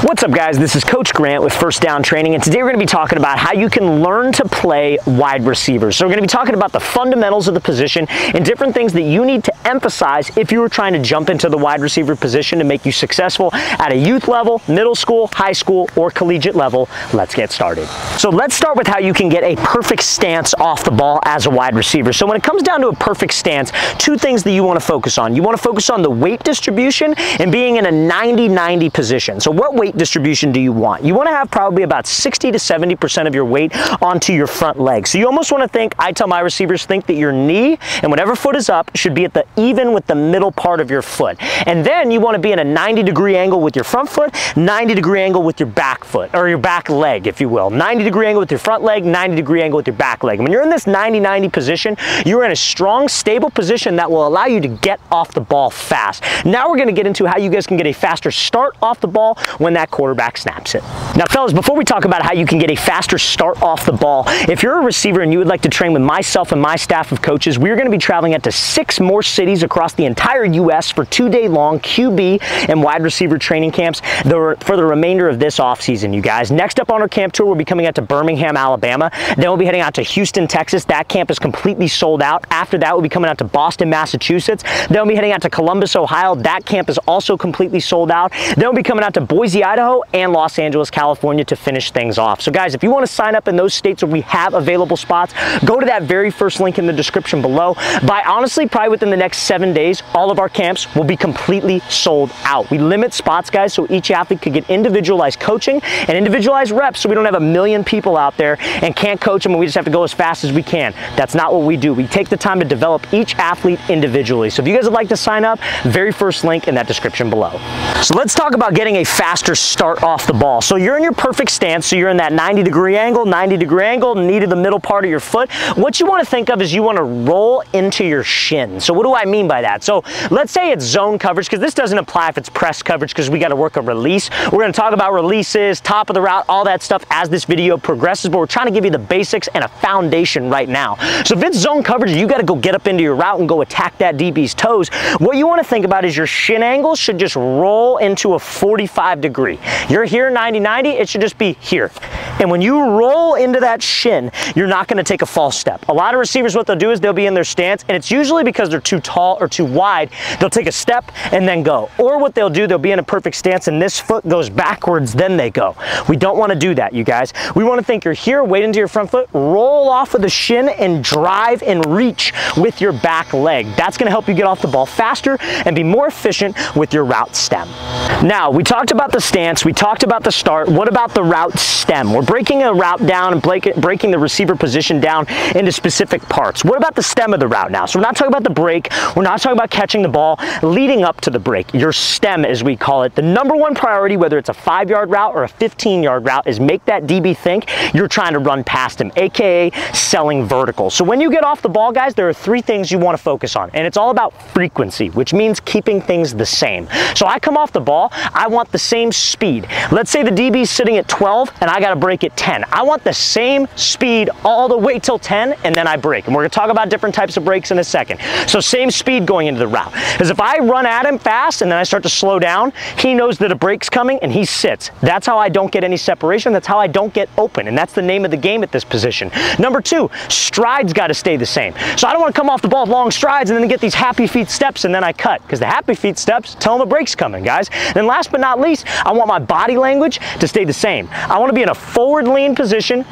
What's up, guys? This is Coach Grant with First Down Training, and today we're going to be talking about how you can learn to play wide receiver. So we're going to be talking about the fundamentals of the position and different things that you need to emphasize if you were trying to jump into the wide receiver position to make you successful at a youth level, middle school, high school, or collegiate level. Let's get started. So let's start with how you can get a perfect stance off the ball as a wide receiver. So when it comes down to a perfect stance, two things that you want to focus on. You want to focus on the weight distribution and being in a 90-90 position. So what weight distribution do you want? You want to have probably about 60 to 70% of your weight onto your front leg. So you almost want to think, I tell my receivers, think that your knee and whatever foot is up should be at the even with the middle part of your foot. And then you want to be in a 90-degree angle with your front foot, 90-degree angle with your back foot, or your back leg, if you will. 90-degree angle with your front leg, 90-degree angle with your back leg. When you're in this 90-90 position, you're in a strong, stable position that will allow you to get off the ball fast. Now we're going to get into how you guys can get a faster start off the ball when that quarterback snaps it. Now, fellas, before we talk about how you can get a faster start off the ball, if you're a receiver and you would like to train with myself and my staff of coaches, we're going to be traveling out to 6 more cities across the entire U.S. for 2-day-long QB and wide receiver training camps for the remainder of this offseason, you guys. Next up on our camp tour, we'll be coming out to Birmingham, Alabama. Then we'll be heading out to Houston, Texas. That camp is completely sold out. After that, we'll be coming out to Boston, Massachusetts. Then we'll be heading out to Columbus, Ohio. That camp is also completely sold out. Then we'll be coming out to Boise, Idaho, and Los Angeles, California to finish things off. So guys, if you want to sign up in those states where we have available spots, go to that very first link in the description below. By honestly, probably within the next 7 days, all of our camps will be completely sold out. We limit spots, guys, so each athlete could get individualized coaching and individualized reps, so we don't have a million people out there and can't coach them and we just have to go as fast as we can. That's not what we do. We take the time to develop each athlete individually. So if you guys would like to sign up, very first link in that description below. So let's talk about getting a faster start off the ball. So you're in your perfect stance, so you're in that 90-degree angle, knee to the middle part of your foot. What you want to think of is you want to roll into your shin. So what do I mean by that? So let's say it's zone coverage, because this doesn't apply if it's press coverage, because we got to work a release. We're going to talk about releases, top of the route, all that stuff as this video progresses, but we're trying to give you the basics and a foundation right now. So if it's zone coverage, you got to go get up into your route and go attack that DB's toes. What you want to think about is your shin angle should just roll into a 45-degree. You're here 90-90, it should just be here. And when you roll into that shin, you're not going to take a false step. A lot of receivers, what they'll do is they'll be in their stance, and it's usually because they're too tall or too wide. They'll take a step and then go. Or what they'll do, they'll be in a perfect stance and this foot goes backwards, then they go. We don't want to do that, you guys. We want to think you're here, wait into your front foot, roll off of the shin and drive and reach with your back leg. That's going to help you get off the ball faster and be more efficient with your route stem. Now, we talked about the stance, we talked about the start. What about the route stem? We're breaking a route down and breaking the receiver position down into specific parts. What about the stem of the route now? So we're not talking about the break, we're not talking about catching the ball leading up to the break. Your stem, as we call it, the #1 priority, whether it's a 5-yard route or a 15-yard route, is make that DB think you're trying to run past him, aka selling vertical. So when you get off the ball, guys, there are 3 things you want to focus on, and it's all about frequency, which means keeping things the same. So I come off the ball, I want the same speed. Let's say the DB's sitting at 12 and I got to break at 10. I want the same speed all the way till 10 and then I break. And we're going to talk about different types of breaks in a second. So same speed going into the route. Because if I run at him fast and then I start to slow down, he knows that a break's coming and he sits. That's how I don't get any separation. That's how I don't get open. And that's the name of the game at this position. #2, strides got to stay the same. So I don't want to come off the ball with long strides and then get these happy feet steps and then I cut. Because the happy feet steps tell them a break's coming, guys. Then last but not least, I want my body language to stay the same. I want to be in a forward lean position,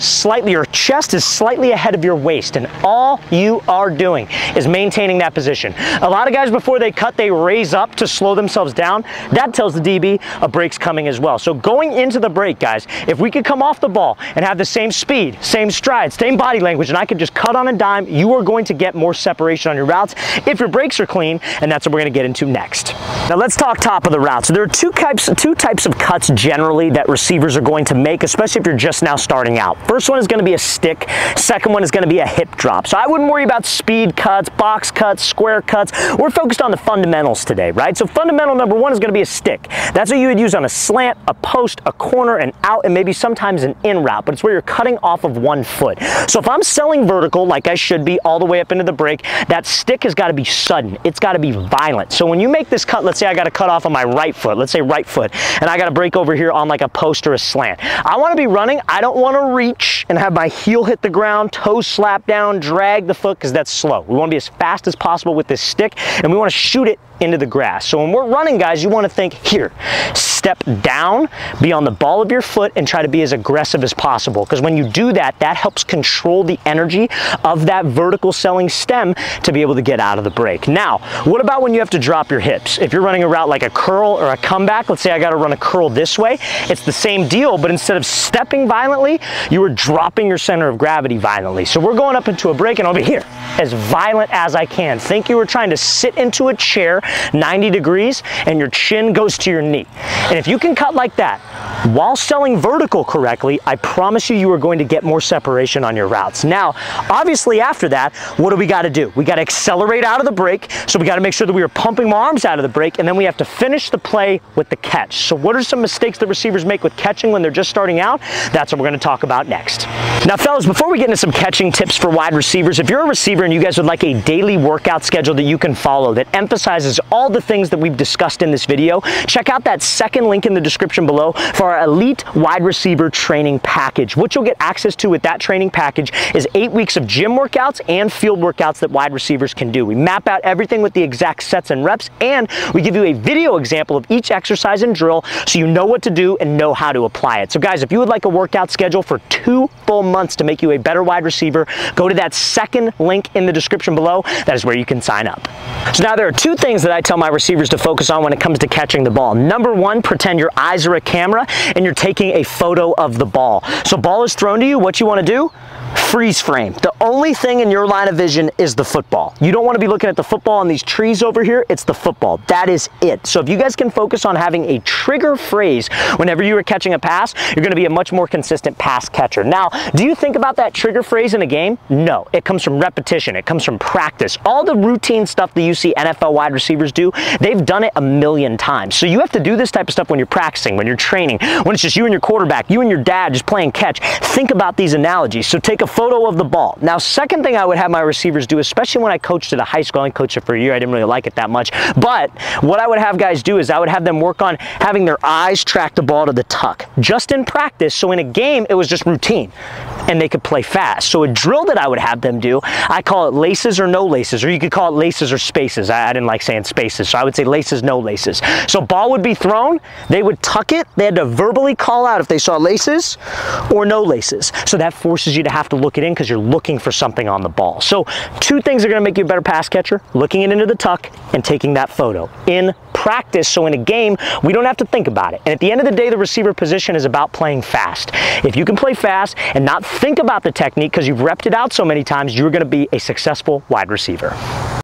your chest is slightly ahead of your waist, and all you are doing is maintaining that position. A lot of guys, before they cut, they raise up to slow themselves down. That tells the DB a break's coming as well. So going into the break, guys, if we could come off the ball and have the same speed, same stride, same body language, and I could just cut on a dime, you are going to get more separation on your routes if your breaks are clean, and that's what we're going to get into next. Now let's talk top of the route. So there are two types of cuts generally that receivers are going to make, especially if you're just now starting out. First one is going to be a stick. Second one is going to be a hip drop. So I wouldn't worry about speed cuts, box cuts, square cuts. We're focused on the fundamentals today, right? So fundamental number one is going to be a stick. That's what you would use on a slant, a post, a corner, an out, and maybe sometimes an in route, but it's where you're cutting off of one foot. So if I'm selling vertical, like I should be, all the way up into the break, that stick has got to be sudden. It's got to be violent. So when you make this cut, let's say I got to cut off on my right foot, let's say right foot, and I got to break over here on like a post or a slant. I want to be running. I don't want to reach and have my heel hit the ground, toes slap down, drag the foot, because that's slow. We want to be as fast as possible with this stick, and we want to shoot it into the grass. So when we're running, guys, you want to think here, step down, be on the ball of your foot, and try to be as aggressive as possible, because when you do that, that helps control the energy of that vertical selling stem to be able to get out of the break. Now, what about when you have to drop your hips? If you're running a route like a curl or a comeback, let's say I got to run a curl this way, it's the same deal, but instead of stepping violently, you are dropping your center of gravity violently. So we're going up into a break, and I'll be here, as violent as I can. Think you were trying to sit into a chair 90 degrees and your chin goes to your knee. And if you can cut like that while selling vertical correctly, I promise you, you are going to get more separation on your routes. Now, obviously after that, what do we got to do? We got to accelerate out of the break. So we got to make sure that we are pumping my arms out of the break, and then we have to finish the play with the catch. So what are some mistakes that receivers make with catching when they're just starting out? That's what we're going to talk about next. Now, fellas, before we get into some catching tips for wide receivers, if you're a receiver and you guys would like a daily workout schedule that you can follow that emphasizes all the things that we've discussed in this video, check out that second link in the description below for our elite wide receiver training package. What you'll get access to with that training package is 8 weeks of gym workouts and field workouts that wide receivers can do. We map out everything with the exact sets and reps, and we give you a video example of each exercise and drill so you know what to do and know how to apply it. So guys, if you would like a workout schedule for 2 full months to make you a better wide receiver, go to that second link in the description below. That is where you can sign up. So now there are 2 things that I tell my receivers to focus on when it comes to catching the ball. Number 1, pretend your eyes are a camera and you're taking a photo of the ball. So ball is thrown to you, what you want to do? Freeze frame. The only thing in your line of vision is the football. You don't want to be looking at the football on these trees over here. It's the football. That is it. So if you guys can focus on having a trigger phrase whenever you are catching a pass, you're going to be a much more consistent pass catcher. Now, do you think about that trigger phrase in a game? No. It comes from repetition. It comes from practice. All the routine stuff that you see NFL wide receivers do, they've done it a million times. So you have to do this type of stuff when you're practicing, when you're training, when it's just you and your quarterback, you and your dad just playing catch. Think about these analogies. So take a photo of the ball. Now, second thing I would have my receivers do, especially when I coached at a high school, I coached it for a year, I didn't really like it that much, but what I would have guys do is I would have them work on having their eyes track the ball to the tuck, just in practice, so in a game, it was just routine, and they could play fast. So a drill that I would have them do, I call it laces or no laces, or you could call it laces or spaces. I didn't like saying spaces, so I would say laces, no laces. So ball would be thrown, they would tuck it, they had to verbally call out if they saw laces or no laces. So that forces you to have to look it in because you're looking for something on the ball. So 2 things are going to make you a better pass catcher: looking it into the tuck and taking that photo in practice. So in a game, we don't have to think about it. And at the end of the day, the receiver position is about playing fast. If you can play fast and not think about the technique because you've repped it out so many times, you're going to be a successful wide receiver.